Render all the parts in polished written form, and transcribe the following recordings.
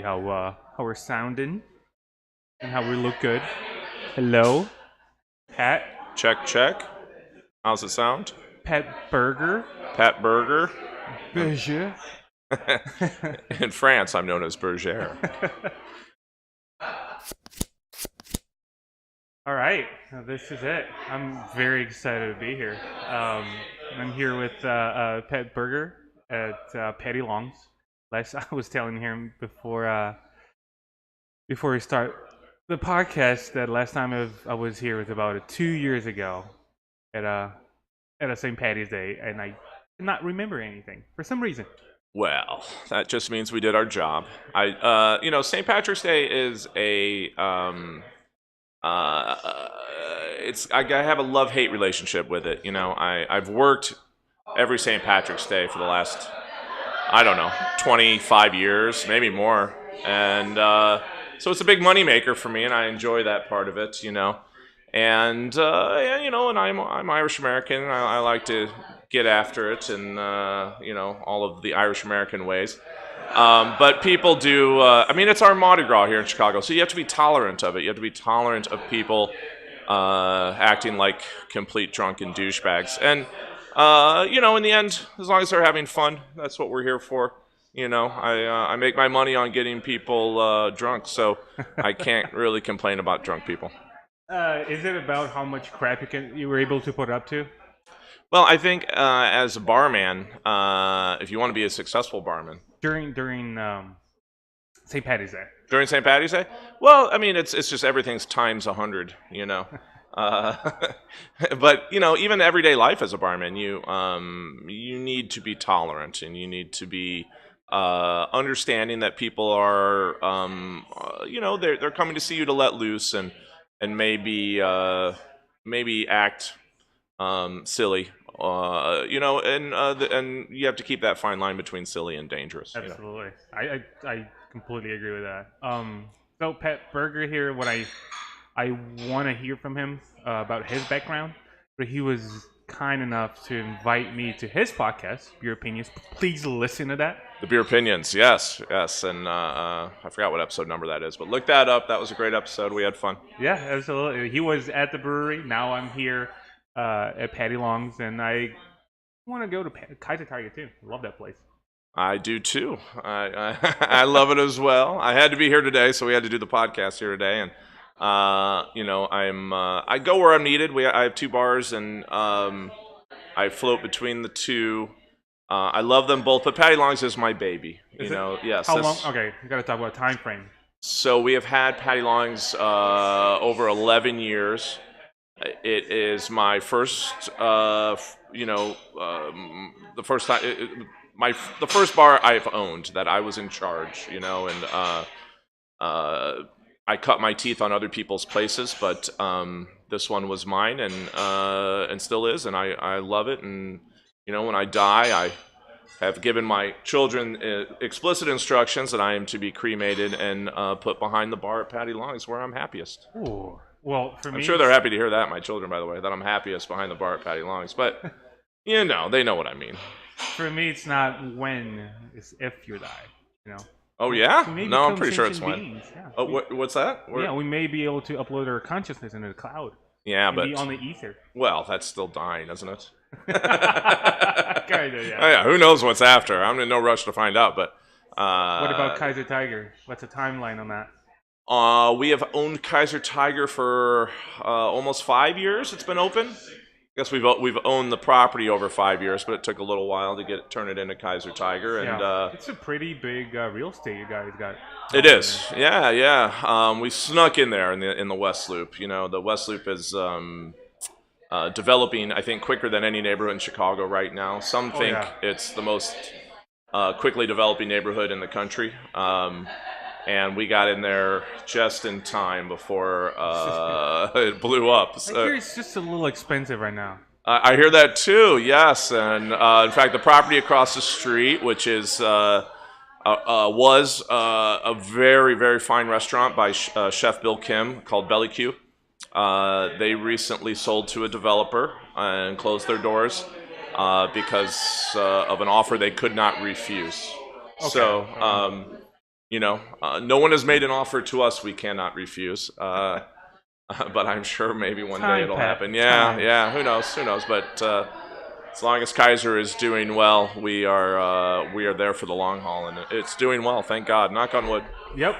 how we're sounding and how we look good. Hello, Pat. Check, check. How's it sound? Pat Berger. Pat Berger. Berger. In France, I'm known as Berger. All right, this is it. I'm very excited to be here. I'm here with Pat Berger at Paddy Long's. Last I was telling him before we start the podcast that last time I was here was about 2 years ago at a St. Patty's Day, and I did not remember anything for some reason. Well, that just means we did our job. St. Patrick's Day is I have a love-hate relationship with it. I've worked every St. Patrick's Day for the last, 25 years, maybe more, and so it's a big moneymaker for me, and I enjoy that part of it. And I'm Irish American. I like to get after it, and all of the Irish American ways. But people do. It's our Mardi Gras here in Chicago, so you have to be tolerant of it. You have to be tolerant of people acting like complete drunken douchebags. And in the end, as long as they're having fun, that's what we're here for. I make my money on getting people drunk, so I can't really complain about drunk people. Is it about how much crap you were able to put up to? Well, I think as a barman, if you want to be a successful barman during St. Patty's Day. During St. Patty's Day? Well, it's just everything's times 100, But even everyday life as a barman, you need to be tolerant, and you need to be understanding that people are they're coming to see you to let loose and maybe act silly, and you have to keep that fine line between silly and dangerous. Absolutely, I completely agree with that. So Pat Berger here, what I want to hear from him about his background, but he was kind enough to invite me to his podcast, Beerpinions. Please listen to that. The Beerpinions, yes, and I forgot what episode number that is, but look that up. That was a great episode. We had fun. Yeah, absolutely. He was at the brewery. Now I'm here at Paddy Long's, and I want to go to Kaiser Tiger too. I love that place. I do too. I love it as well. I had to be here today, so we had to do the podcast here today, and I go where I'm needed. I have two bars, and I float between the two. I love them both, but Paddy Long's is my baby. Yes. How long? Okay, we got to talk about time frame. So we have had Paddy Long's over 11 years. It is my first, the first time, the first bar I've owned that I was in charge, and I cut my teeth on other people's places, but this one was mine, and still is, and I love it. And when I die, I have given my children explicit instructions that I am to be cremated and put behind the bar at Paddy Long's, where I'm happiest. Ooh. Well, for me, I'm sure they're happy to hear that, my children, by the way, that I'm happiest behind the bar at Paddy Long's. But, they know what I mean. For me, it's not when, it's if you die, Oh, yeah? No, I'm pretty sure it's when. Beings, yeah. Oh, what's that? Yeah, we may be able to upload our consciousness into the cloud. Yeah, but... be on the ether. Well, that's still dying, isn't it? Kinda, yeah. Oh, yeah, who knows what's after? I'm in no rush to find out, but... what about Kaiser Tiger? What's the timeline on that? We have owned Kaiser Tiger for almost 5 years. It's been open. I guess we've owned the property over 5 years, but it took a little while to turn it into Kaiser Tiger. And it's a pretty big real estate you guys got. It is, yeah. We snuck in there in the West Loop. The West Loop is developing, I think, quicker than any neighborhood in Chicago right now. Some think it's the most quickly developing neighborhood in the country. And we got in there just in time before it blew up. I hear it's just a little expensive right now. I hear that too, yes. And in fact, the property across the street, which was a very, very fine restaurant by Chef Bill Kim called Belly Q. They recently sold to a developer and closed their doors because of an offer they could not refuse. Okay. So No one has made an offer to us we cannot refuse. But I'm sure maybe one day it'll happen. Yeah. Who knows? But as long as Kaiser is doing well, we are there for the long haul, and it's doing well. Thank God. Knock on wood. Yep.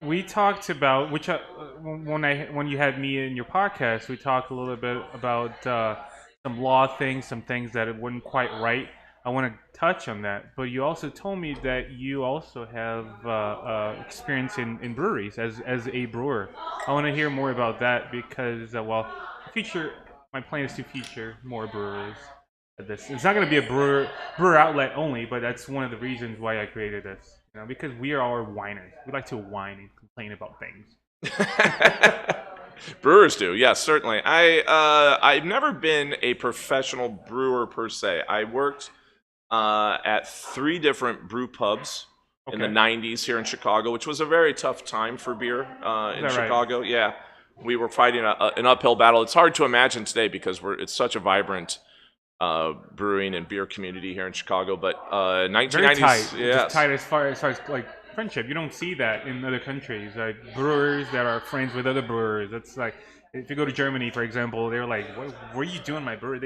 We talked about when you had me in your podcast. We talked a little bit about some law things, some things that it weren't quite right. I want to touch on that, but you also told me that you also have experience in breweries as a brewer. I want to hear more about that because my plan is to feature more brewers at this. It's not going to be a brewer outlet only, but that's one of the reasons why I created this. Because we are all whiners. We like to whine and complain about things. Brewers do, yes, certainly. I've never been a professional brewer per se. I worked at 3 different brew pubs in the 90s here in Chicago, which was a very tough time for beer in Chicago. Right? Yeah, we were fighting an uphill battle. It's hard to imagine today because it's such a vibrant brewing and beer community here in Chicago. But 1990s, very tight. Yeah, tight as far as like friendship. You don't see that in other countries. Like brewers that are friends with other brewers. That's like if you go to Germany, for example, they're like, "What are you doing, my brewer?"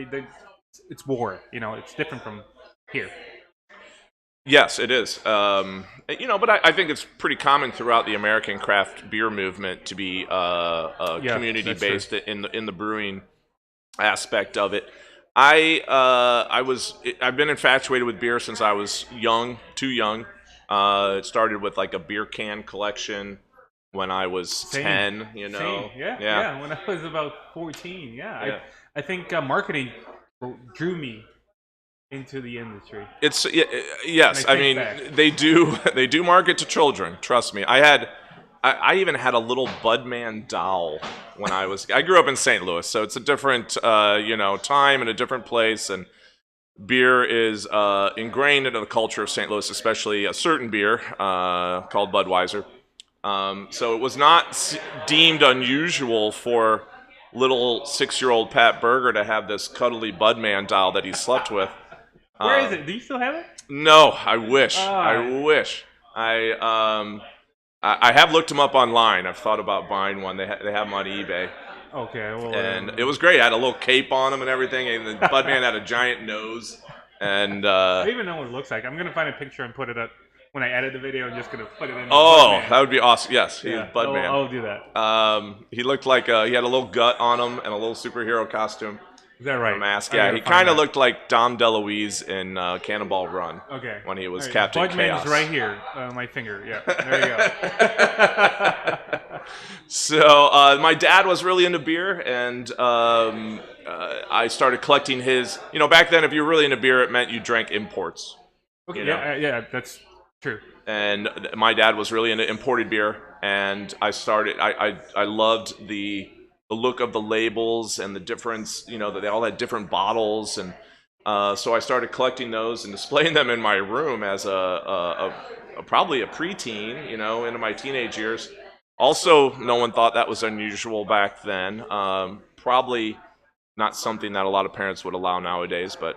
It's war. It's different from here. Yes, it is. But I think it's pretty common throughout the American craft beer movement to be community based in the brewing aspect of it. I've been infatuated with beer since I was too young. It started with like a beer can collection when I was 10. Same. Yeah. When I was about 14. Yeah. I think marketing drew me into the industry. Yes. I mean, they do market to children. Trust me. I even had a little Budman doll when I grew up in St. Louis, so it's a different, time and a different place, and beer is ingrained into the culture of St. Louis, especially a certain beer called Budweiser. So it was not deemed unusual for little 6-year-old Pat Berger to have this cuddly Budman doll that he slept with. Where is it? Do you still have it? No, I wish. I wish. I have looked them up online. I've thought about buying one. They have them on eBay. Okay. Well, and it was great. I had a little cape on them and everything, and the Budman had a giant nose. And I don't even know what it looks like. I'm gonna find a picture and put it up when I edit the video. I'm just gonna put it in. That would be awesome. Yes, he's Budman. I'll do that. He looked like he had a little gut on him and a little superhero costume. Is that right? A mask. Yeah, he kind of looked like Dom DeLuise in Cannonball Run. Okay. When he was Captain Chaos. Budman's right here, my finger. Yeah, there you go. So my dad was really into beer, and I started collecting his. Back then, if you were really into beer, it meant you drank imports. Okay. Yeah, that's true. And my dad was really into imported beer, and I started. I loved the look of the labels and the difference, that they all had different bottles, and so I started collecting those and displaying them in my room as probably a preteen, into my teenage years. Also, no one thought that was unusual back then. Probably not something that a lot of parents would allow nowadays, but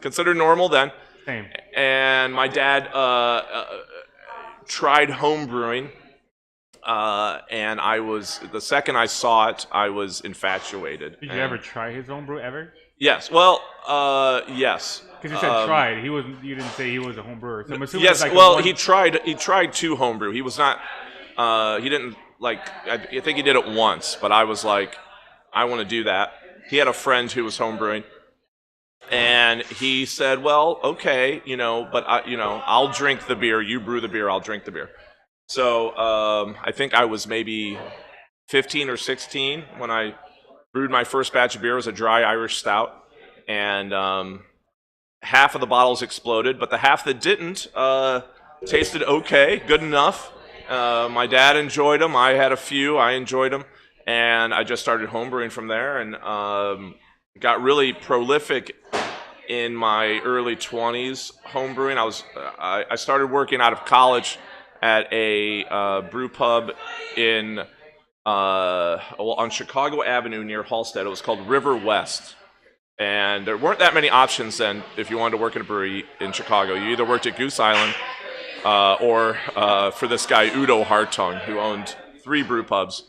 considered normal then. Same. And my dad tried home brewing. And the second I saw it, I was infatuated. Did you ever try his own brew ever? Yes. Well, yes. Because you said tried. You didn't say he was a home brewer. So I'm assuming yes. He tried to home brew. He was not. He didn't like. I think he did it once, but I was like, I want to do that. He had a friend who was home brewing, and he said, "Well, okay, but I'll drink the beer. You brew the beer. I'll drink the beer." So I think I was maybe 15 or 16 when I brewed my first batch of beer. It was a dry Irish stout, and half of the bottles exploded, but the half that didn't tasted okay, good enough. My dad enjoyed them. I had a few. I enjoyed them, and I just started homebrewing from there, and got really prolific in my early 20s homebrewing. I started working out of college at a brew pub on Chicago Avenue near Halstead. It was called River West. And there weren't that many options then if you wanted to work in a brewery in Chicago. You either worked at Goose Island or for this guy Udo Hartung, who owned 3 brew pubs,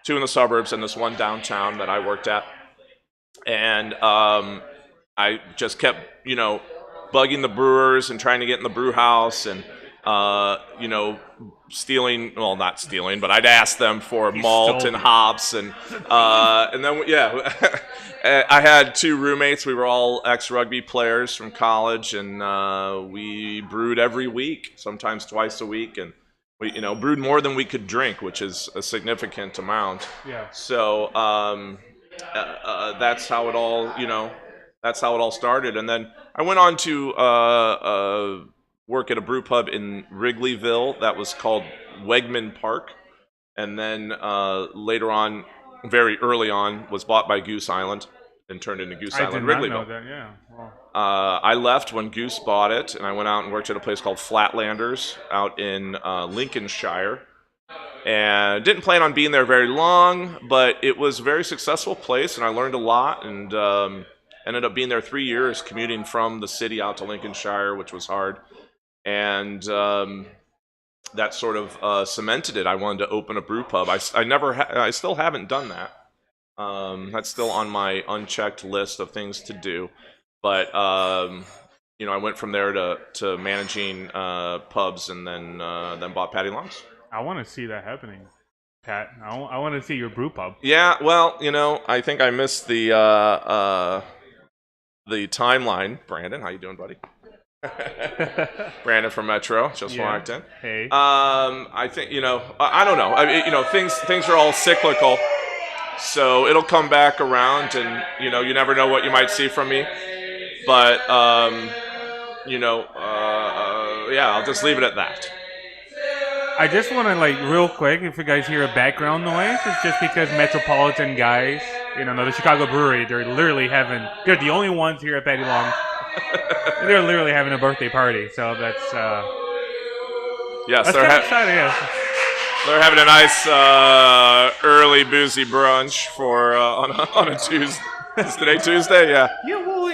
2 in the suburbs and this one downtown that I worked at. And I just kept, bugging the brewers and trying to get in the brew house and, stealing, well, not stealing, but I'd ask them for malt and hops. And then, yeah, I had 2 roommates. We were all ex-rugby players from college, and we brewed every week, sometimes twice a week. And we, brewed more than we could drink, which is a significant amount. Yeah. So that's how it all, that's how it all started. And then I went on to work at a brew pub in Wrigleyville that was called Wegman Park. And then later on, very early on, was bought by Goose Island and turned into Goose Island Wrigleyville. Wrigleyville. I did not know that, yeah. Wow. I left when Goose bought it, and I went out and worked at a place called Flatlanders out in Lincolnshire. And didn't plan on being there very long, but it was a very successful place, and I learned a lot, and ended up being there 3 years, commuting from the city out to Lincolnshire, which was hard. And that sort of cemented it. I wanted to open a brew pub. I still haven't done that. That's still on my unchecked list of things to do. But I went from there to managing pubs, and then bought Paddy Long's. I want to see that happening, Pat. I want to see your brew pub. Yeah, well, I think I missed the timeline. Brandon, how you doing, buddy? Brandon from Metro just walked in. Hey. I think I don't know. Things are all cyclical, so it'll come back around, and you never know what you might see from me. But yeah, I'll just leave it at that. I just want to, real quick, if you guys hear a background noise, it's just because Metropolitan guys, the Chicago Brewery, they're the only ones here at Paddy Long. They're literally having a birthday party, so that's, yes, that's kind of exciting, yeah. They're having a nice early boozy brunch for on a Tuesday. Is today Tuesday? Yeah. Well,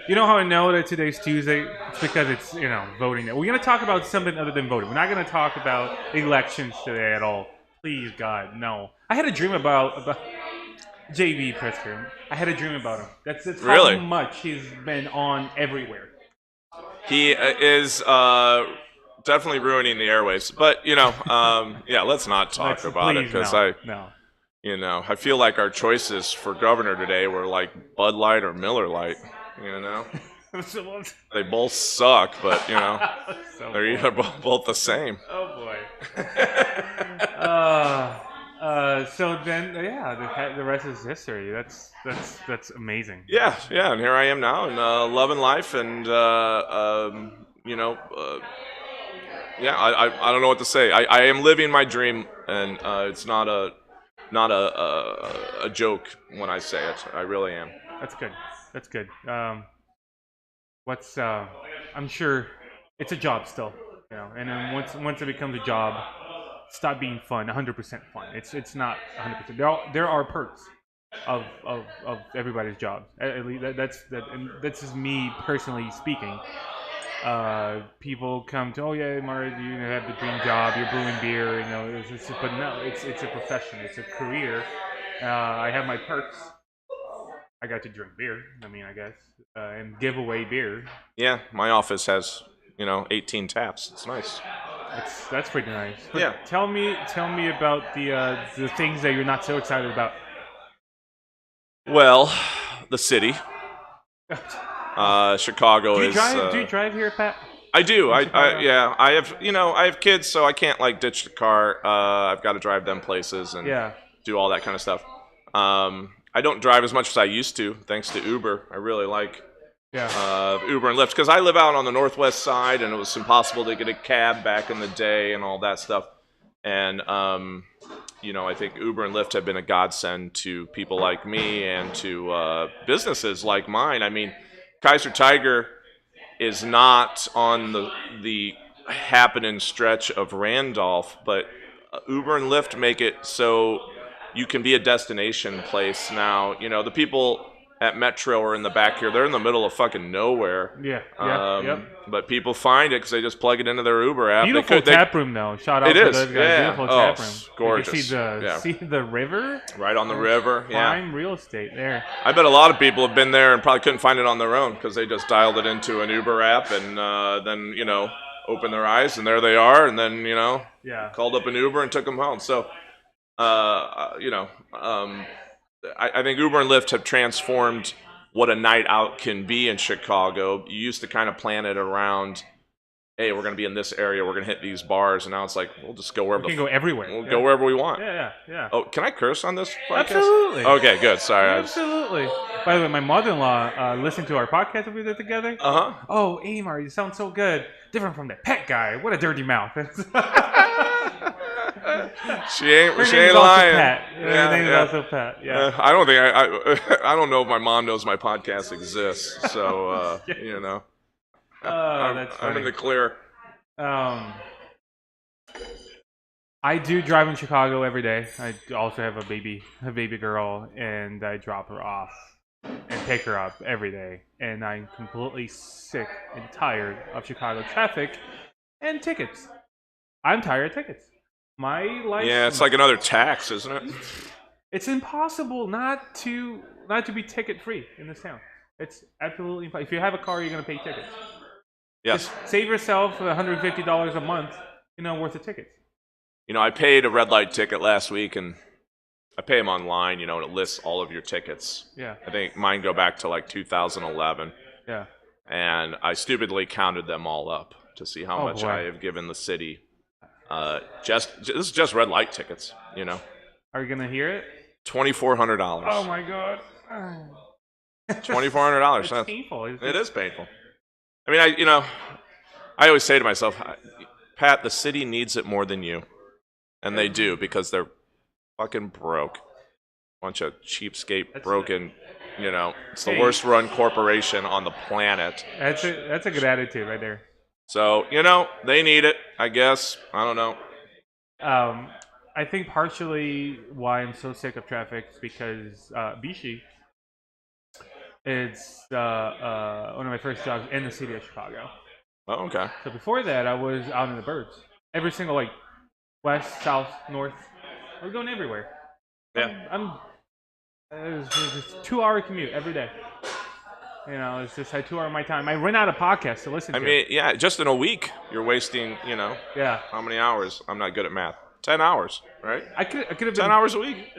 you know how I know that today's Tuesday? It's because it's, voting day. We're going to talk about something other than voting. We're not going to talk about elections today at all. Please, God, no. I had a dream about J.B. Pritzker. I had a dream about him. That's really? How much he's been on everywhere. He is definitely ruining the airwaves. But, yeah, let's not talk about it, because I feel like our choices for governor today were like Bud Light or Miller Light, They both suck, but, they're either both the same. Oh, boy. So then, yeah, the rest is history. That's amazing. Yeah, and here I am now, and loving life, and, yeah, I don't know what to say. I am living my dream, and it's not a joke when I say it. I really am. That's good. I'm sure it's a job still, and then once it becomes a job, stop being fun, 100% fun. It's not 100%. There are perks of everybody's job. At least that's just me personally speaking. People come to, Eymard, you have the dream job, you're brewing beer, but no, it's a profession, it's a career. I have my perks. I got to drink beer, I guess, and give away beer. Yeah, my office has, 18 taps. It's nice. That's pretty nice. But yeah. Tell me about the things that you're not so excited about. Well, the city. Chicago do you drive here, Pat? I do. I have kids, so I can't ditch the car. I've got to drive them places and do all that kind of stuff. I don't drive as much as I used to, thanks to Uber. I really like Uber and Lyft, because I live out on the northwest side, and it was impossible to get a cab back in the day and all that stuff. And I think Uber and Lyft have been a godsend to people like me and to businesses like mine. I mean, Kaiser Tiger is not on the happening stretch of Randolph, but Uber and Lyft make it so you can be a destination place now. The people at Metro or in the back here. They're in the middle of fucking nowhere. Yeah. But people find it because they just plug it into their Uber app. Beautiful tap room, though. Shout out to those guys. Yeah. Beautiful tap room. Gorgeous. You can see the river. Right on the river. Prime real estate there. I bet a lot of people have been there and probably couldn't find it on their own because they just dialed it into an Uber app and then opened their eyes and there they are, and then called up an Uber and took them home. So I think Uber and Lyft have transformed what a night out can be in Chicago. You used to kind of plan it around, hey, we're going to be in this area, we're going to hit these bars, and now it's like, we'll just go wherever we can go everywhere. We'll go wherever we want. Yeah. Oh, can I curse on this podcast? Absolutely. Okay, good. Sorry. Absolutely. By the way, my mother-in-law listened to our podcast that we did together. Uh-huh. Oh, Eymard, you sound so good. Different from that pet guy. What a dirty mouth. She ain't lying. Pat. Her name is also Pat. Yeah. I don't think I don't know if my mom knows my podcast exists. So that's funny. I'm in the clear. I do drive in Chicago every day. I also have a baby girl, and I drop her off and pick her up every day. And I'm completely sick and tired of Chicago traffic and tickets. I'm tired of tickets. My life. Yeah, it's like another tax, isn't it? It's impossible not to be ticket free in this town. It's absolutely impossible. If you have a car, you're going to pay tickets. Yes. Just save yourself $150 a month, worth of tickets. I paid a red light ticket last week, and I pay them online, and it lists all of your tickets. Yeah. I think mine go back to like 2011. Yeah. And I stupidly counted them all up to see how much I have given the city. This is just red light tickets, Are you gonna hear it? $2,400. Oh my god. $2,400. It's painful. It is painful. I mean, I always say to myself, Pat, the city needs it more than you, and they do because they're fucking broke. Bunch of cheapskate, broken. It's the worst run corporation on the planet. That's a good attitude right there. So, they need it, I guess. I don't know. I think partially why I'm so sick of traffic is because bixi is one of my first jobs in the city of Chicago. Oh, okay. So before that, I was out in the burbs. Every single, west, south, north. I was going everywhere. Yeah. It was just a 2-hour commute every day. It's just 2 hours of my time. I run out of podcasts to listen to. I mean, yeah, just in a week, you're wasting, how many hours? I'm not good at math. 10 hours, right? I could have been 10 hours a week.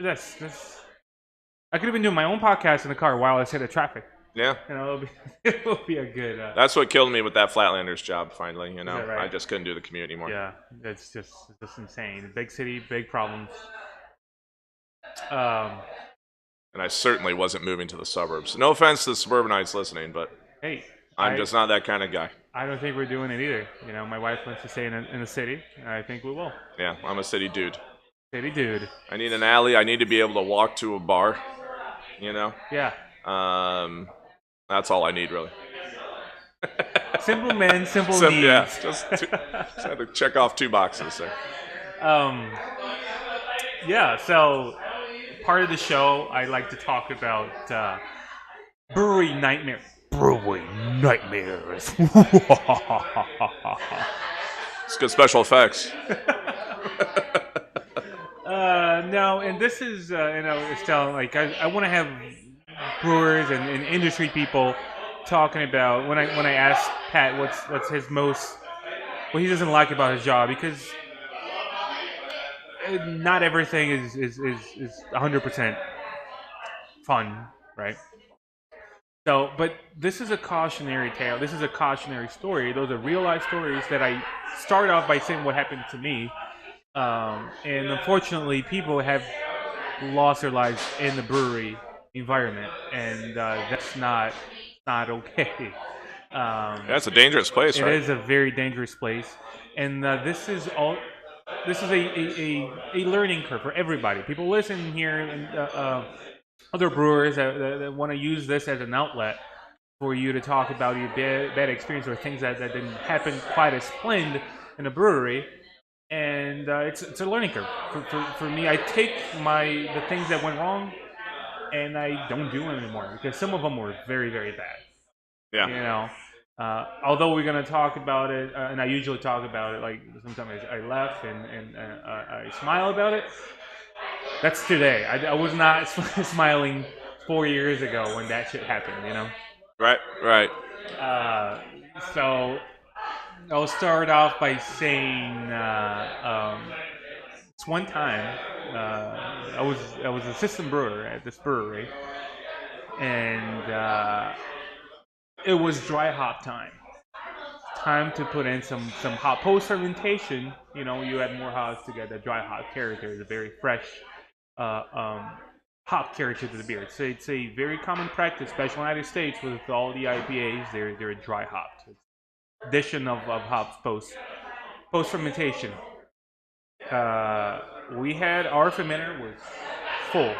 I could have been doing my own podcast in the car while I sit at traffic. Yeah. It will be a good. That's what killed me with that Flatlanders job. Finally, Right? I just couldn't do the commute anymore. Yeah, it's just insane. Big city, big problems. And I certainly wasn't moving to the suburbs. No offense to the suburbanites listening, but hey, I'm just not that kind of guy. I don't think we're doing it either. My wife wants to stay in the city, and I think we will. Yeah, I'm a city dude. City dude. I need an alley. I need to be able to walk to a bar. Yeah. That's all I need, really. Simple men, simple needs. Yeah, just had to check off 2 boxes there. Yeah, so part of the show, I like to talk about brewery nightmares. Brewery nightmares. It's good special effects. No, and this is, it's telling, I want to have brewers and industry people talking about, when I ask Pat what's his most, what he doesn't like about his job, because not everything is 100% fun, right? So, but this is a cautionary tale. This is a cautionary story. Those are real life stories that I start off by saying what happened to me. And unfortunately, people have lost their lives in the brewery environment, and that's not okay. That's a dangerous place, right? It is a very dangerous place, and this is a learning curve for everybody. People listen here, and other brewers that want to use this as an outlet for you to talk about your bad experience or things that didn't happen quite as planned in a brewery. And it's a learning curve for me. I take the things that went wrong and I don't do them anymore because some of them were very, very bad. Yeah. You know, although we're gonna talk about it, and I usually talk about it, like sometimes I laugh and I smile about it. That's today. I was not smiling 4 years ago when that shit happened. Right. Right. Uh, so I'll start off by saying it's one time I was assistant brewer at this brewery, and it was dry hop time. Time to put in some hop post fermentation. You add more hops to get the dry hop character, the very fresh uh, um, hop character to the beer. It's a very common practice, especially in the United States with all the IPAs. They're dry hopped. Addition of hops post fermentation. We had our fermenter was full.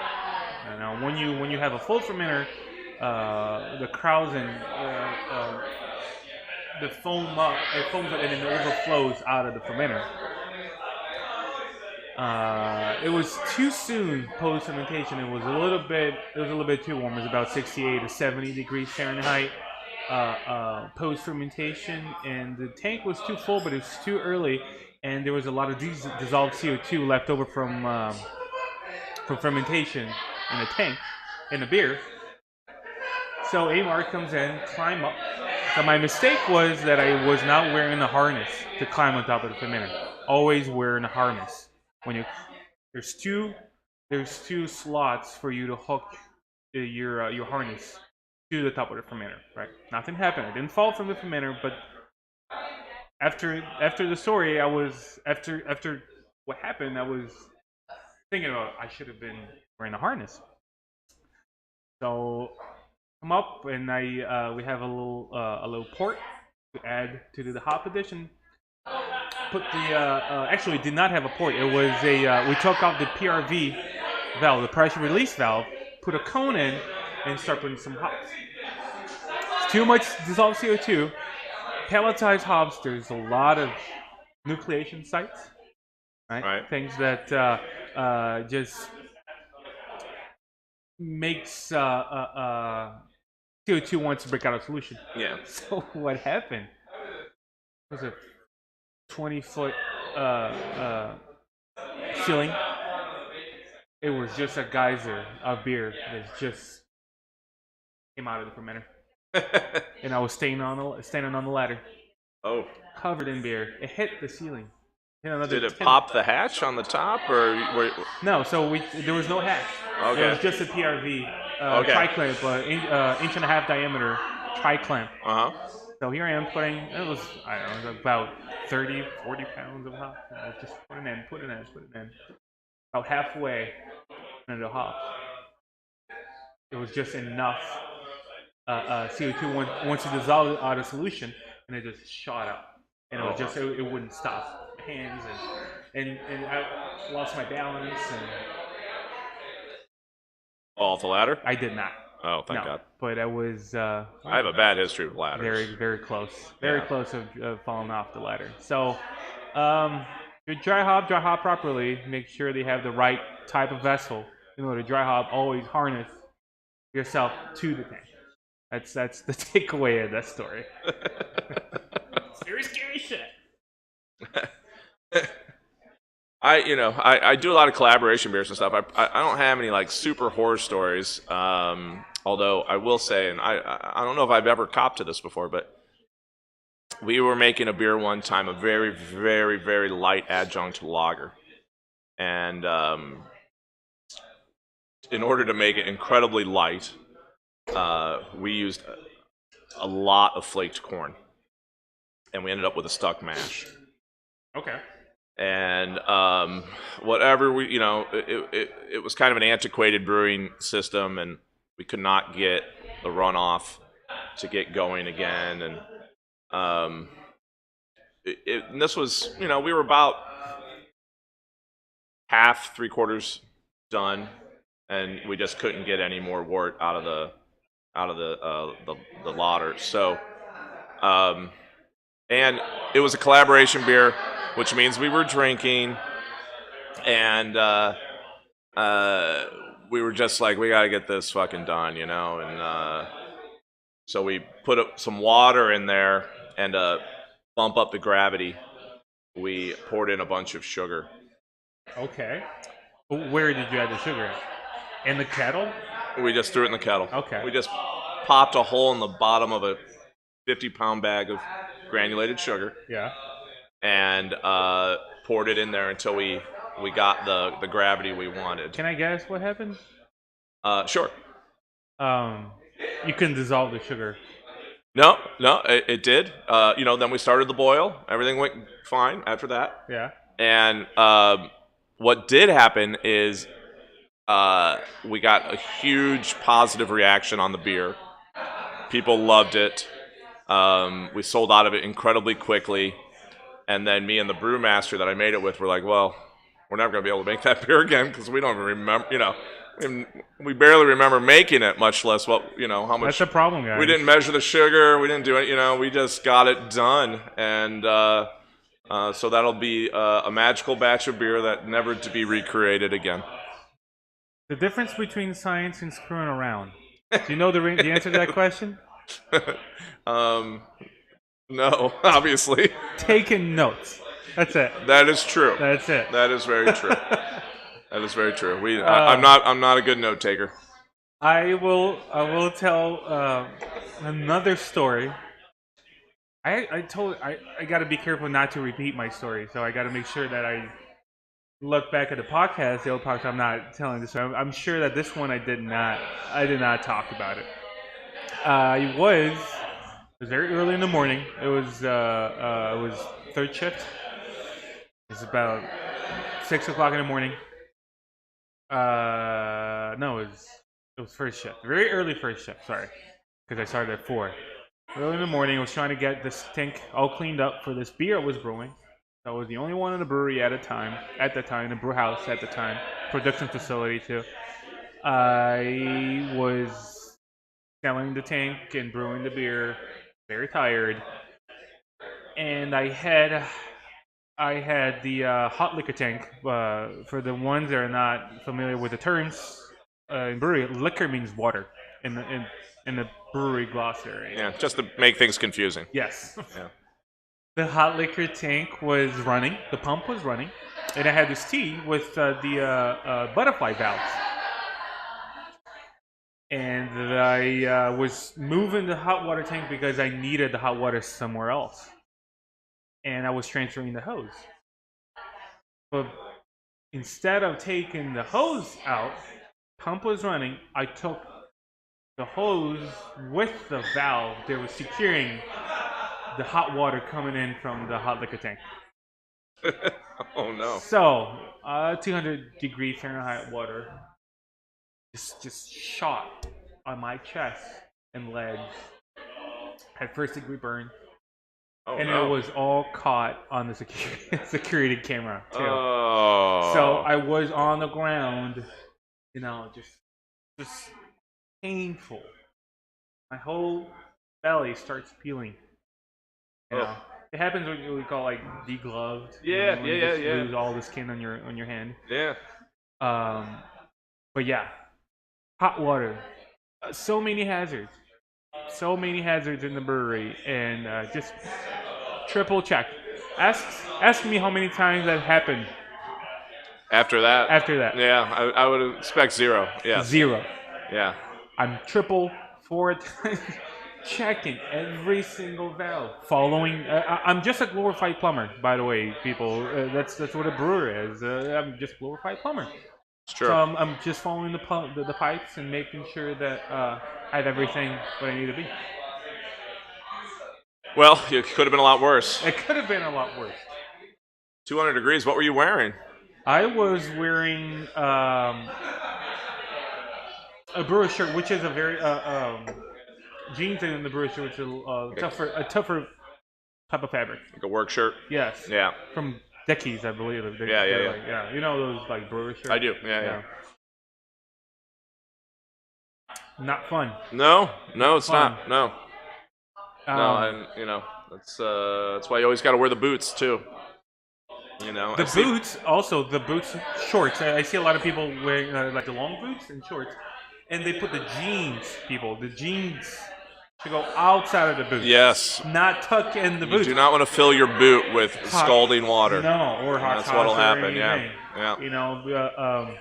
Now, when you have a full fermenter, the krausen, the it foams up and then overflows out of the fermenter. It was too soon post fermentation. It was a little bit too warm. It was about 68 to 70 degrees Fahrenheit post fermentation, and the tank was too full, but it was too early, and there was a lot of dissolved CO2 left over from fermentation in the tank in the beer. So Eymard comes in, climb up. So my mistake was that I was not wearing a harness to climb on top of the fermenter. Always wearing a harness. When you there's two slots for you to hook your harness to the top of the fermenter. Right? Nothing happened. I didn't fall from the fermenter, but after the story, I was after what happened, I was thinking about I should have been wearing a harness. So come up and we have a little port to add to do the hop addition. Put the actually we did not have a port. It was we took out the PRV valve, the pressure release valve, put a cone in, and start putting some hops. It's too much dissolved CO2. Pelletized hops. There's a lot of nucleation sites, right? Right. Things that just makes CO2 wants to break out of solution. Yeah. So what happened was a 20-foot ceiling. It was just a geyser of beer that just came out of the fermenter, and I was standing on the ladder, Oh. covered in beer. It hit the ceiling. Did it pop the hatch on the top, or No, so there was no hatch. Okay. It was just a PRV Okay. tri-clamp, inch and a half diameter tri-clamp. Uh huh. So here I am putting, it was about 30, 40 pounds of hop. I was just putting in. About halfway into the hop. It was just enough CO2 once it dissolved out of solution, and it just shot up. And it was just, it wouldn't stop. Hands and I lost my balance, and Off the ladder? I did not. Oh, thank No, God. but I was I have a bad history with ladders. very, very close. Very close of falling off the ladder. So, you dry hop properly. Make sure they have the right type of vessel. To dry hop, always harness yourself to the tank. That's the takeaway of that story. Very scary shit. I do a lot of collaboration beers and stuff. I don't have any like super horror stories. Although I will say, and I don't know if I've ever copped to this before, but we were making a beer one time, a very, very, very light adjunct lager, and in order to make it incredibly light, we used a lot of flaked corn, and we ended up with a stuck mash. Okay. And whatever it was kind of an antiquated brewing system, and we could not get the runoff to get going again. And and this was, we were about half, 3/4 done, and we just couldn't get any more wort out of the lauder. So, and it was a collaboration beer, which means we were drinking, and we were just like, we got to get this fucking done, you know, and so we put some water in there and bump up the gravity. We poured in a bunch of sugar. Okay. Where did you add the sugar at? In the kettle? We just threw it in the kettle. Okay. We just popped a hole in the bottom of a 50-pound bag of granulated sugar. Yeah. And poured it in there until we got the gravity we wanted. Can I guess what happened? Sure. You couldn't dissolve the sugar. No, it did. Then we started the boil. Everything went fine after that. Yeah. And what did happen is we got a huge positive reaction on the beer. People loved it. We sold out of it incredibly quickly. And then me and the brewmaster that I made it with were like, well, we're never going to be able to make that beer again because we don't even remember, we barely remember making it, much less how much. That's the problem, guys. We didn't measure the sugar. We didn't do it, we just got it done. And so that'll be a magical batch of beer that never to be recreated again. The difference between science and screwing around. Do you know the answer to that question? No, obviously. Taking notes. That's it. That is true. That's it. That is very true. That is very true. I'm not a good note taker. I will tell another story. I got to be careful not to repeat my story, so I got to make sure that I look back at the podcast. The old podcast, I'm not telling this. I'm sure that this one I did not talk about it. It was very early in the morning. It was third shift. It was about 6 o'clock in the morning. No, it was first shift. Very early first shift. Sorry, because I started at 4. Early in the morning, I was trying to get this tank all cleaned up for this beer I was brewing. I was the only one in the brewery at the time, the brew house at the time, production facility too. I was selling the tank and brewing the beer. Very tired, and I had the hot liquor tank. For the ones that are not familiar with the terms in brewery, liquor means water in the brewery glossary. Yeah, just to make things confusing. Yes. Yeah. The hot liquor tank was running. The pump was running, and I had this T with the butterfly valves. And I was moving the hot water tank because I needed the hot water somewhere else. And I was transferring the hose. But instead of taking the hose out, pump was running, I took the hose with the valve that was securing the hot water coming in from the hot liquor tank. Oh no. So, 200 degree Fahrenheit water just shot on my chest and legs. Had first degree burn. Oh, and no. It was all caught on the security camera too. Oh. So I was on the ground, just painful. My whole belly starts peeling. It happens when we call like degloved. Yeah, you yeah. Lose all the skin on your hand. Yeah. But yeah, hot water. So many hazards. So many hazards in the brewery, and just triple check. Ask me how many times that happened. After that. Yeah, I would expect 0. Yeah. 0. Yeah. I'm 4 times checking every single valve. Following. I'm just a glorified plumber, by the way, people. That's what a brewer is. I'm just a glorified plumber. It's true. So I'm just following the pipes and making sure that I have everything what I need to be. Well, it could have been a lot worse. It could have been a lot worse. 200 degrees. What were you wearing? I was wearing a brewer shirt, which is a very jeans in the brewer shirt, which is a tougher type of fabric. Like a work shirt? Yes. Yeah. From Deckies, I believe. Yeah. Yeah. You know those like brewer shirts? I do. Yeah. Not fun. No, it's fun. not. No. No, and that's why you always got to wear the boots too. You know, The I see. boots, also the boots, shorts. I see a lot of people wearing like the long boots and shorts, and they put the jeans. The jeans should go outside of the boots, Yes, not tuck in the you boots. do not want to fill your boot with Hot, scalding water. no, or hot That's what'll coffee or happen. Yeah, anything. yeah. You know,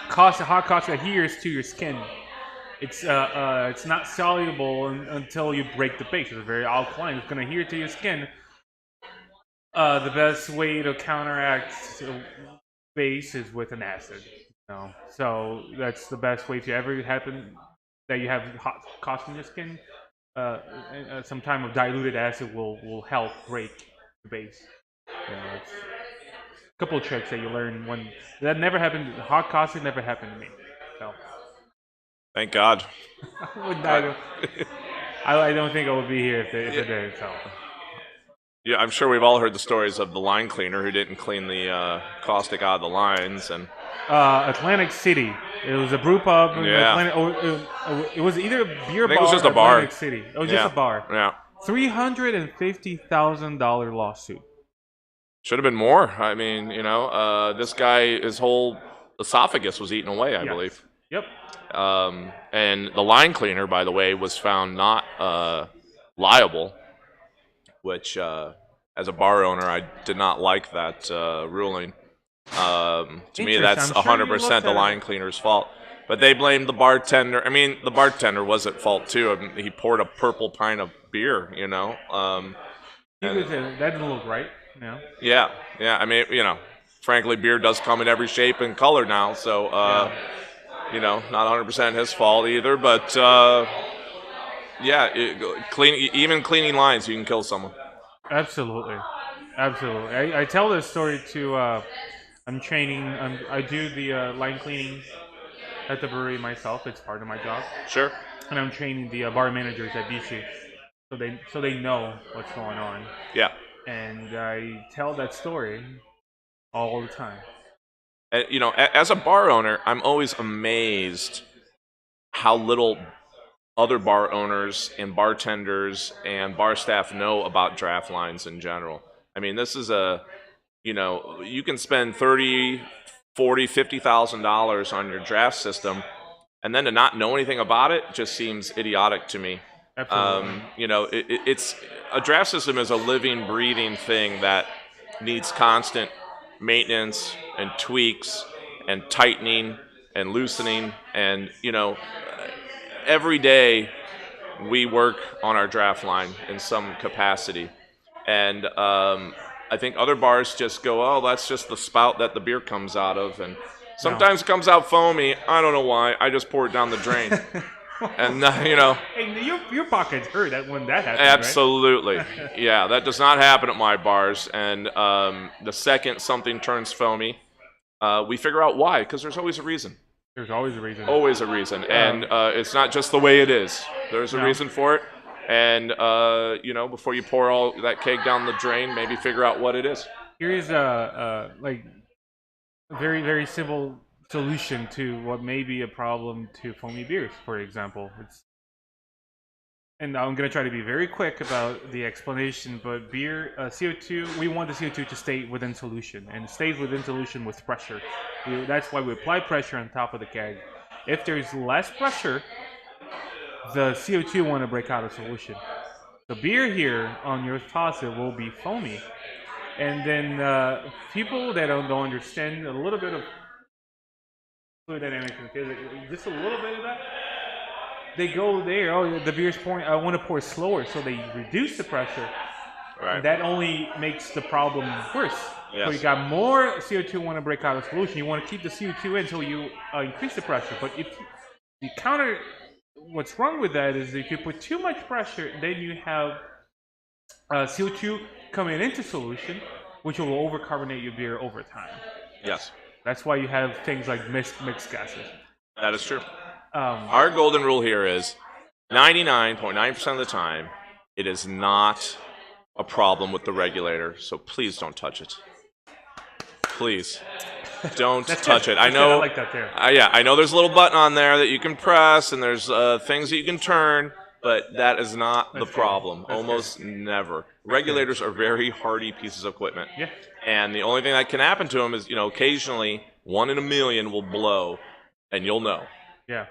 hot coffee adheres to your skin. It's not soluble until you break the base. It's very alkaline. It's going to adhere to your skin. The best way to counteract base is with an acid. So that's the best way if you ever happen that you have hot cost in your skin. Some time of diluted acid will help break the base. It's a couple of tricks that you learn when that never happened. Hot caustic never happened to me. So Thank God. I wouldn't Uh, die. I don't think I would be here if it did. So. yeah, I'm sure we've all heard the stories of the line cleaner who didn't clean the caustic out of the lines, and Atlantic City. It was a brew pub in Yeah. Atlantic. It was either a beer I think bar it was just or a bar. Atlantic City. It was yeah, just a bar. yeah. $350,000 lawsuit. Should have been more. I mean, this guy, his whole esophagus was eaten away, I Yes. believe. Yep. And the line cleaner, by the way, was found not liable, which, as a bar owner, I did not like that ruling. To me, that's Interesting. I'm sure you 100% looked the at it. line cleaner's fault. But they blamed the bartender. I mean, the bartender was at fault too. I mean, he poured a purple pint of beer, and- That didn't look right. Yeah, yeah. I mean, frankly, beer does come in every shape and color now. So, not 100% his fault either. But even cleaning lines, you can kill someone. Absolutely. I tell this story to. I'm training. I do the line cleaning at the brewery myself. It's part of my job, Sure. and I'm training the bar managers at bixi, so they know what's going on. Yeah. And I tell that story all the time. And, as a bar owner, I'm always amazed how little other bar owners and bartenders and bar staff know about draft lines in general. I mean, this is you can spend 30, 40, $50,000 on your draft system, and then to not know anything about it just seems idiotic to me. Absolutely. It's a draft system is a living, breathing thing that needs constant maintenance and tweaks and tightening and loosening, and every day we work on our draft line in some capacity. And I think other bars just go, oh, that's just the spout that the beer comes out of. And sometimes it comes out foamy. I don't know why. I just pour it down the drain. And, Hey, your pockets hurt when that happened, absolutely. Yeah, that does not happen at my bars. And the second something turns foamy, we figure out why, because there's always a reason. There's always a reason. Always a reason. And it's not just the way it is. There's a reason for it. And, before you pour all that keg down the drain, maybe figure out what it is. Here's a very, very simple solution to what may be a problem to foamy beers, for example. And I'm going to try to be very quick about the explanation, but beer, CO2, we want the CO2 to stay within solution, and it stays within solution with pressure. That's why we apply pressure on top of the keg. If there's less pressure, the CO2 want to break out of solution. The beer here on your faucet will be foamy. And then people that don't understand a little bit of fluid dynamics and physics, just a little bit of that, they go there, oh, the beer's pouring, I want to pour slower, so they reduce the pressure. Right. And that only makes the problem worse. Yes. So you got more CO2 want to break out of solution. You want to keep the CO2 in until you increase the pressure. But if you counter, what's wrong with that is if you put too much pressure, then you have CO2 coming into solution, which will overcarbonate your beer over time. Yes. That's why you have things like mixed gases. That is true. Our golden rule here is 99.9% of the time, it is not a problem with the regulator, so please don't touch it. Please. Don't touch it. I know. I like that there. I know there's a little button on there that you can press, and there's things that you can turn. but that is not the That's fair. problem. That's Almost never. Regulators are very hardy pieces of equipment. Yeah. And the only thing that can happen to them is, occasionally 1 in a million will blow, and you'll know. Yeah.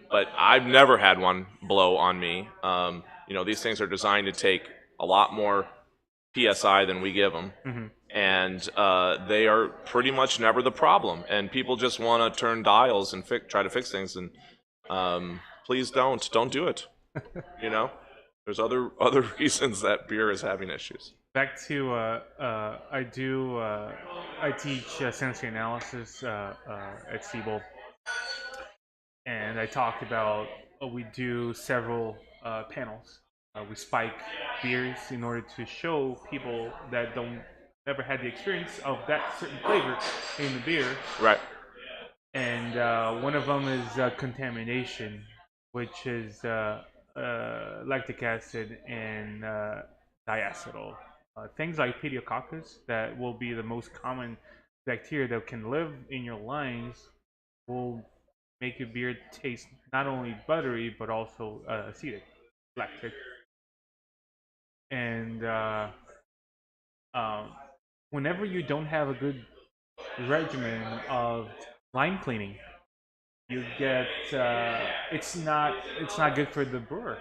But I've never had one blow on me. These things are designed to take a lot more psi than we give them, and they are pretty much never the problem. And people just want to turn dials and try to fix things, and please don't do it. There's other reasons that beer is having issues. Back to I teach sensory analysis at Siebel, and I talked about we do several panels. We spike beers in order to show people that don't never had the experience of that certain flavor in the beer. Right. And one of them is contamination, which is lactic acid and diacetyl. Things like pediococcus, that will be the most common bacteria that can live in your lines, will make your beer taste not only buttery but also acidic, lactic. And whenever you don't have a good regimen of line cleaning, you get it's not good for the brewer,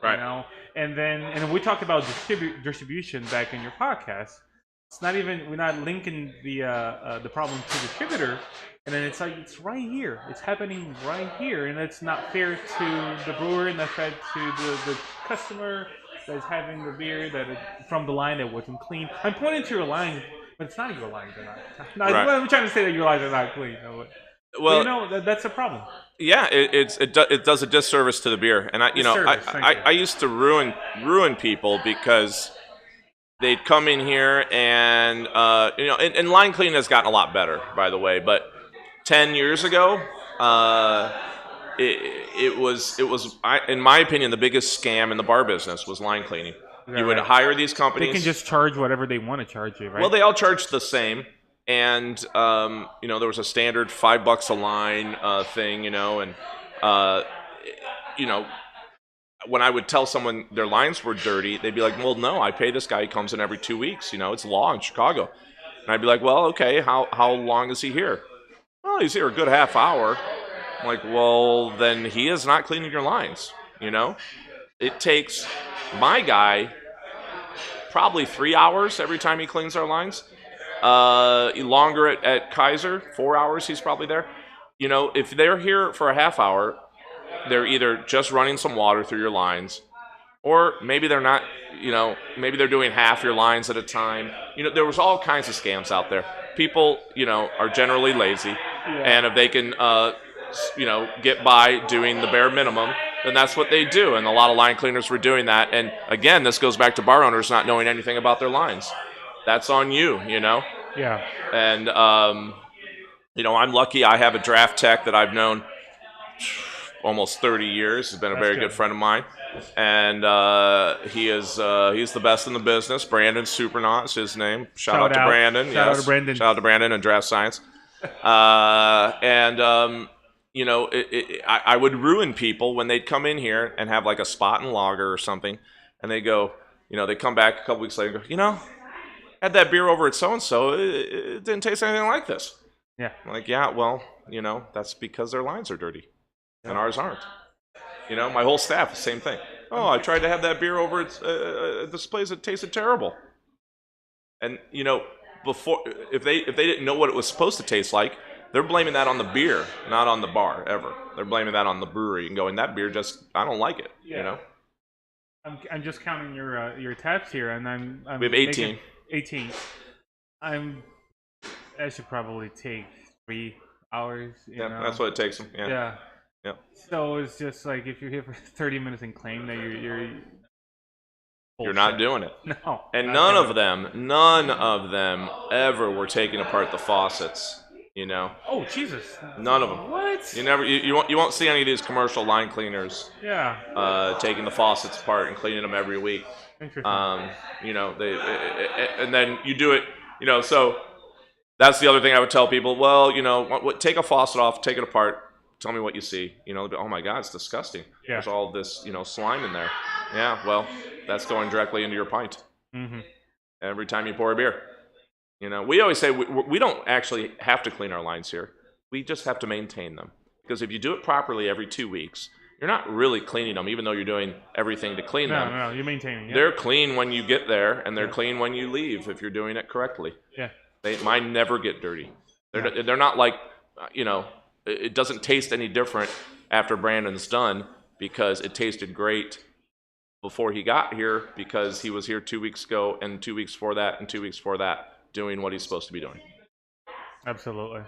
Right. you know. And we talked about distribution back in your podcast. It's not even, we're not linking the problem to the distributor, and then it's like it's right here, it's happening right here, and it's not fair to the brewer, and that's fair to the customer that's having the beer from the line that wasn't clean. I'm pointing to your line, but it's not your lines. Right. I'm trying to say that your lines are not clean. But that's a problem. Yeah, it does a disservice to the beer, and I used to ruin people because they'd come in here and and line cleaning has gotten a lot better, by the way. But 10 years ago, it was in my opinion, the biggest scam in the bar business was line cleaning. You would hire these companies. They can just charge whatever they want to charge you, right? Well, they all charge the same. And there was a standard $5 a line thing, and when I would tell someone their lines were dirty, they'd be like, "Well, no, I pay this guy. He comes in every 2 weeks. It's law in Chicago." And I'd be like, "Well, okay, how long is he here?" "Well, he's here a good half hour." I'm like, "Well, then he is not cleaning your lines." It takes my guy probably 3 hours every time he cleans our lines. Longer at Kaiser, 4 hours he's probably there. If they're here for a half hour, they're either just running some water through your lines, or maybe they're not, maybe they're doing half your lines at a time. There was all kinds of scams out there. People, are generally lazy, and if they can, get by doing the bare minimum, then that's what they do. And a lot of line cleaners were doing that. And again, this goes back to bar owners not knowing anything about their lines. That's on you, Yeah. And, I'm lucky I have a draft tech that I've known almost 30 years. He's been a very good friend of mine. And he's the best in the business. Brandon Supernaut is his name. Shout out to Brandon. Shout out to Brandon. Shout out to Brandon and Draft Science. I would ruin people when they'd come in here and have like a spot and lager or something. And they go, they come back a couple weeks later and go, had that beer over at so-and-so, it didn't taste anything like this. Yeah. I'm like, yeah, well, that's because their lines are dirty, and ours aren't. My whole staff, the same thing. Oh, I tried to have that beer over at this place, it tasted terrible. And, before, if they didn't know what it was supposed to taste like, they're blaming that on the beer, not on the bar, ever. They're blaming that on the brewery and going, that beer I don't like it, I'm just counting your taps here, and I'm we have 18. 18. I should probably take 3 hours. That's what it takes them. Yeah. So it's just like if you're here for 30 minutes and claim that you're not doing it. No. And none of them ever were taking apart the faucets. Oh Jesus! None of them. What? You won't see any of these commercial line cleaners. Yeah. Taking the faucets apart and cleaning them every week. Interesting. And then you do it. So that's the other thing I would tell people. Well, take a faucet off, take it apart, tell me what you see. You know, oh my God, it's disgusting. Yeah. There's all this, slime in there. Yeah, well, that's going directly into your pint. Mm-hmm. Every time you pour a beer. We always say we don't actually have to clean our lines here. We just have to maintain them. Because if you do it properly every 2 weeks, you're not really cleaning them, even though you're doing everything to clean them. No, you're maintaining. Yeah. They're clean when you get there, and they're clean when you leave if you're doing it correctly. Yeah. Mine never get dirty. They're not like, it doesn't taste any different after Brandon's done because it tasted great before he got here because he was here 2 weeks ago and 2 weeks before that and 2 weeks before that doing what he's supposed to be doing. Absolutely.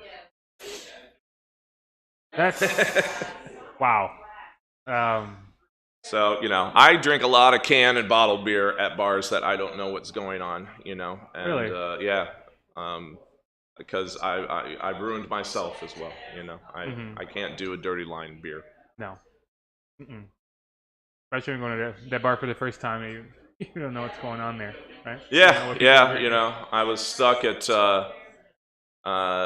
That's wow. So, I drink a lot of canned and bottled beer at bars that I don't know what's going on, and really? yeah. Because I've ruined myself as well, I can't do a dirty line beer. No. Mm-mm. Especially when going to that bar for the first time, you don't know what's going on there, right? I was stuck at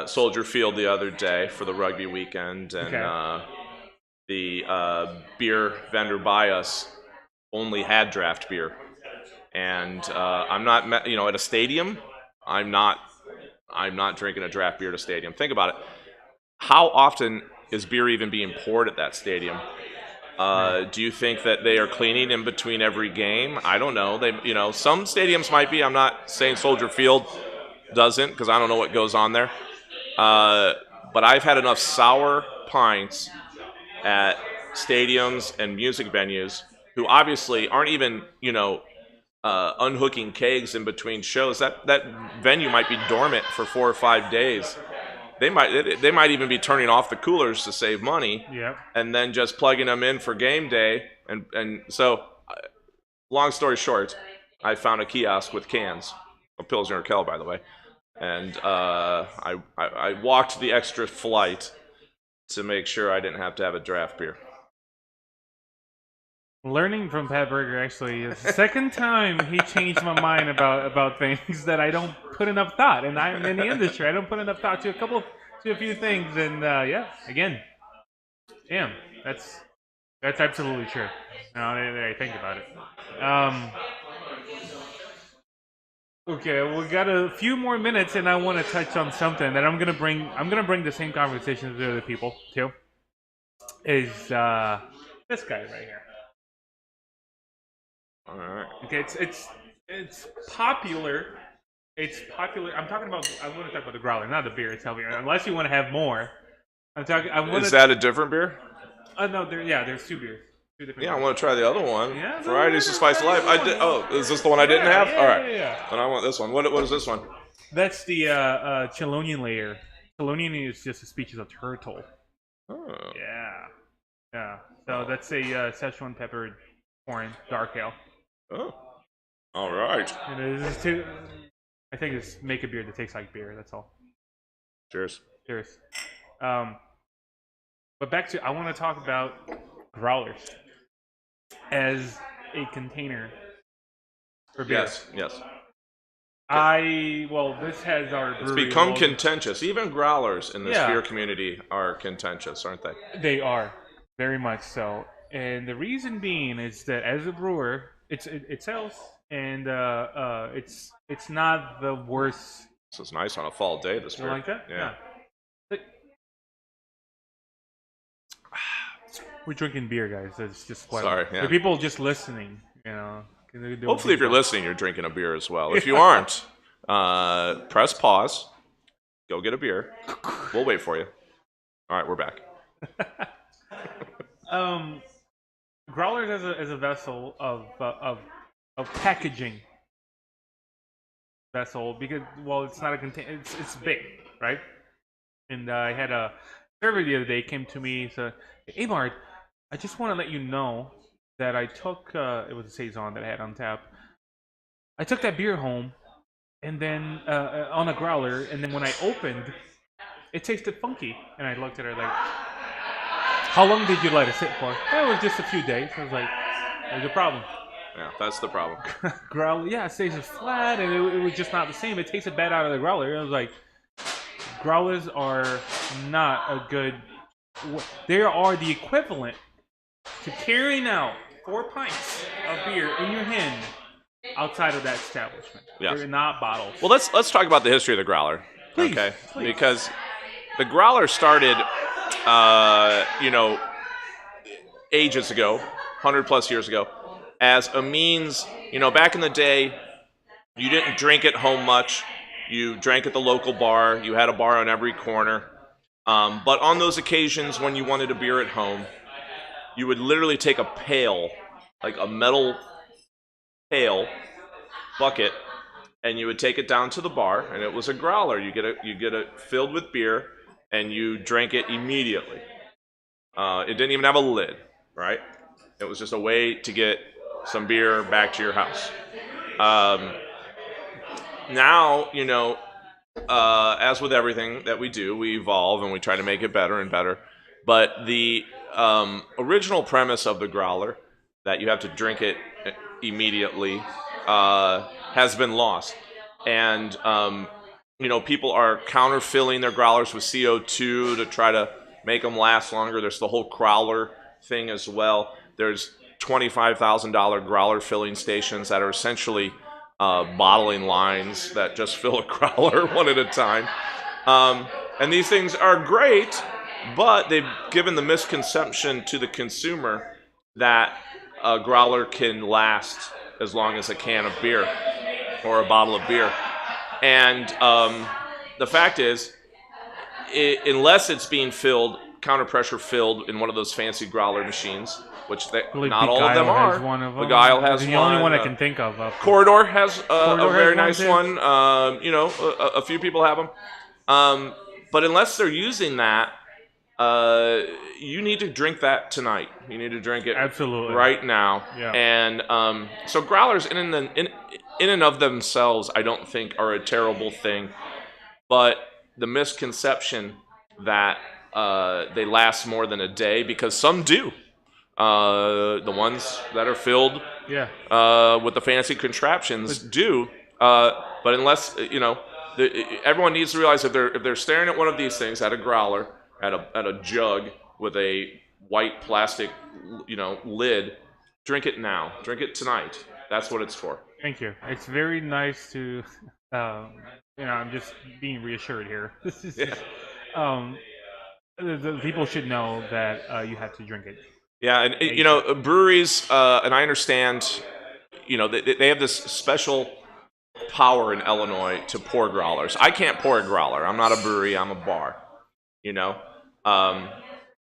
Soldier Field the other day for the rugby weekend, and the beer vendor by us only had draft beer, and I'm not, at a stadium, I'm not drinking a draft beer at a stadium. Think about it. How often is beer even being poured at that stadium? Do you think that they are cleaning in between every game? I don't know. Some stadiums might be. I'm not saying Soldier Field doesn't because I don't know what goes on there. But I've had enough sour pints at stadiums and music venues who obviously aren't even, unhooking kegs in between shows. That venue might be dormant for 4 or 5 days. They might even be turning off the coolers to save money, and then just plugging them in for game day. And so, long story short, I found a kiosk with cans of Pilsner Urquell, by the way, and I walked the extra flight to make sure I didn't have to have a draft beer. Learning from Pat Berger actually is the second time he changed my mind about things that I don't put enough thought, and I'm in the industry. I don't put enough thought to a few things, and again, damn, that's absolutely true. Now that I think about it. Okay, we got a few more minutes, and I want to touch on something that I'm gonna bring the same conversation to the other people too. Is this guy right here? All right. Okay, it's popular. It's popular. I want to talk about the growler, not the beer itself. Unless you want to have more. Is that a different beer? No, there's 2 beers. 2 different beers. I want to try the other one. Yeah, Varieties to Spice of Life. Is this the one I didn't have? All right. Yeah. Then I want this one. What is this one? That's the Chelonian layer. Chelonian is just a species of turtle. Oh. Yeah. So that's a Szechuan peppered corn dark ale. Oh. All right. And I think it's make a beer that tastes like beer. That's all. Cheers. But back to, I want to talk about growlers as a container for beer. Yes. This has our brewery. It's become contentious. Even growlers in this beer community are contentious, aren't they? They are, very much so. And the reason being is that as a brewer, it sells, and it's not the worst. This is nice on a fall day. This beer. You like that? Yeah. We're drinking beer, guys. It's just what. Sorry. Yeah. The people just listening, Hopefully, if you're listening, you're drinking a beer as well. If you aren't, press pause. Go get a beer. We'll wait for you. All right, we're back. Growlers as a vessel of packaging vessel, because it's not a container. It's big, right? And I had a server the other day came to me, said, "Hey, Eymard, I just want to let you know that I took it was a saison that I had on tap. I took that beer home, and then on a growler, and then when I opened, it tasted funky." And I looked at her like, "How long did you let it sit for?" "It was just a few days." I was like, "There's a problem." Yeah, that's the problem. Growler, it stays flat, and it was just not the same. It tasted bad out of the growler. I was like, growlers are not a good They are the equivalent to carrying out 4 pints of beer in your hand outside of that establishment. Yes. They're not bottles. Well, let's talk about the history of the growler. Please, Okay. please. Because the growler started, ages ago, 100 plus years ago, as a means. Back in the day, you didn't drink at home much. You drank at the local bar. You had a bar on every corner. But on those occasions when you wanted a beer at home, you would literally take a pail, like a metal pail, bucket, and you would take it down to the bar, and it was a growler. You get it filled with beer, and you drank it immediately. It didn't even have a lid, right? It was just a way to get some beer back to your house. Now, as with everything that we do, we evolve and we try to make it better and better. But the original premise of the growler, that you have to drink it immediately, has been lost. And, people are counterfilling their growlers with CO2 to try to make them last longer. There's the whole growler thing as well. There's $25,000 growler filling stations that are essentially bottling lines that just fill a growler one at a time. And these things are great, but they've given the misconception to the consumer that a growler can last as long as a can of beer or a bottle of beer. And the fact is, unless it's being filled, counter pressure filled in one of those fancy growler machines, which not all of them are. The Guile has one. The only one I can think of. Corridor has a very nice one. A few people have them. But unless they're using that, you need to drink that tonight. You need to drink it absolutely right now. Yeah. And so growlers, in and of themselves, I don't think are a terrible thing. But the misconception that they last more than a day, because some do. The ones that are filled with the fancy contraptions do. But unless, everyone needs to realize if they're staring at one of these things, at a growler, at a jug with a white plastic, lid, drink it now. Drink it tonight. That's what it's for. Thank you. It's very nice to, I'm just being reassured here. This is just, the people should know that you have to drink it. Yeah, and breweries, and I understand, they have this special power in Illinois to pour growlers. I can't pour a growler. I'm not a brewery. I'm a bar.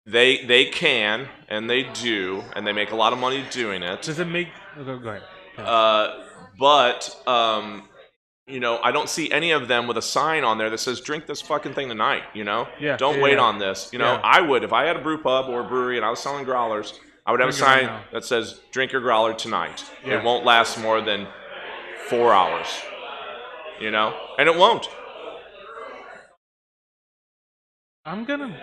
They can, and they do, and they make a lot of money doing it. Does it make? Go ahead. But I don't see any of them with a sign on there that says "Drink this fucking thing tonight." Don't wait on this. I would, if I had a brew pub or a brewery and I was selling growlers, I would have a sign that says "Drink your growler tonight." It won't last more than 4 hours. And it won't. I'm gonna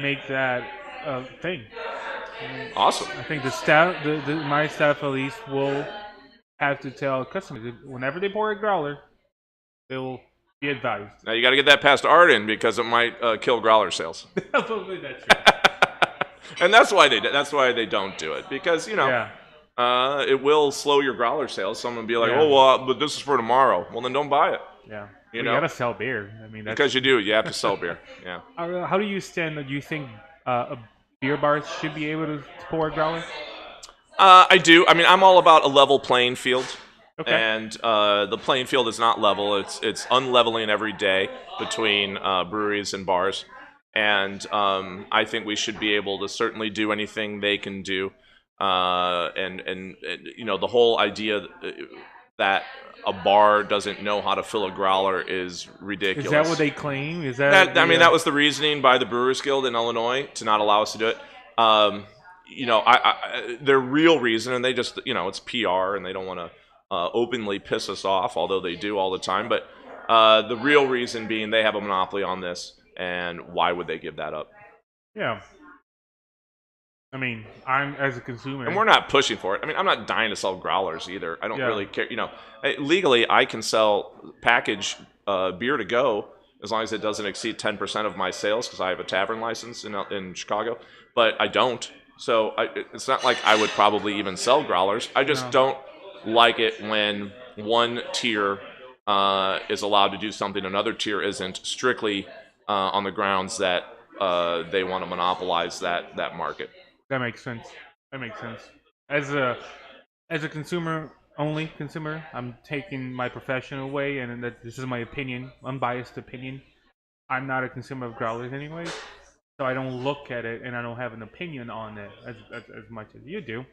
make that a thing. Awesome. I think the staff, my staff at least, will have to tell customers whenever they pour a growler, they will be advised. Now you got to get that past Arden because it might kill growler sales. Absolutely, that's true. And that's why they don't do it, because it will slow your growler sales. Someone will be like, but this is for tomorrow. Well, then don't buy it. Yeah. You gotta sell beer. I mean, because you do. You have to sell beer. Yeah. How do you stand? Do you think beer bars should be able to pour a growler? I do. I mean, I'm all about a level playing field. Okay. And the playing field is not level. It's unleveling every day between breweries and bars. And I think we should be able to certainly do anything they can do. And the whole idea that a bar doesn't know how to fill a growler is ridiculous. Is that what they claim? Is that? That was the reasoning by the Brewers Guild in Illinois to not allow us to do it. Their real reason, and they just, it's PR, and they don't want to openly piss us off, although they do all the time. But the real reason being they have a monopoly on this, and why would they give that up? Yeah. I mean, I'm as a consumer, and we're not pushing for it. I mean, I'm not dying to sell growlers either. I don't really care. Legally, I can sell package beer to go as long as it doesn't exceed 10% of my sales, because I have a tavern license in Chicago, but I don't. So it's not like I would probably even sell growlers. I just don't like it when one tier is allowed to do something another tier isn't, strictly on the grounds that they want to monopolize that market. That makes sense. That makes sense. As a consumer consumer, I'm taking my profession away, and that this is my opinion, unbiased opinion. I'm not a consumer of growlers anyway, so I don't look at it and I don't have an opinion on it as much as you do.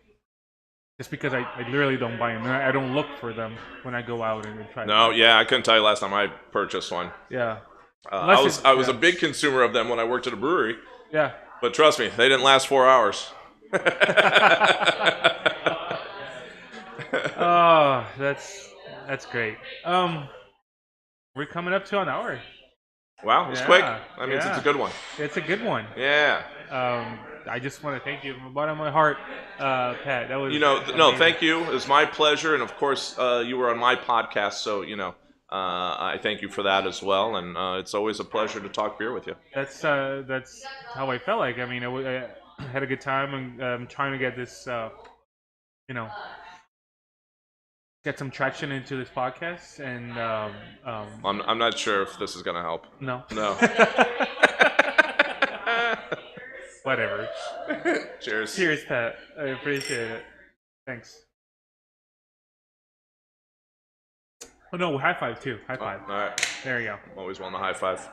Just because I literally don't buy them. I don't look for them when I go out and try. No, yeah, I couldn't tell you last time I purchased one. Yeah. I was a big consumer of them when I worked at a brewery. Yeah. But trust me, they didn't last 4 hours. Oh, that's great. We're coming up to an hour. Wow, it's quick. That means it's a good one. It's a good one. Yeah. I just want to thank you from the bottom of my heart, Pat. That was no, thank you. It was my pleasure, and of course, you were on my podcast, so I thank you for that as well. And it's always a pleasure to talk beer with you. That's how I felt like. I mean, I had a good time, and I'm trying to get this, get some traction into this podcast, and I'm not sure if this is gonna help. No. Whatever. Cheers. Cheers, Pat. I appreciate it. Thanks. Oh no, high five too. High five. All right. There you go. Always want the high five.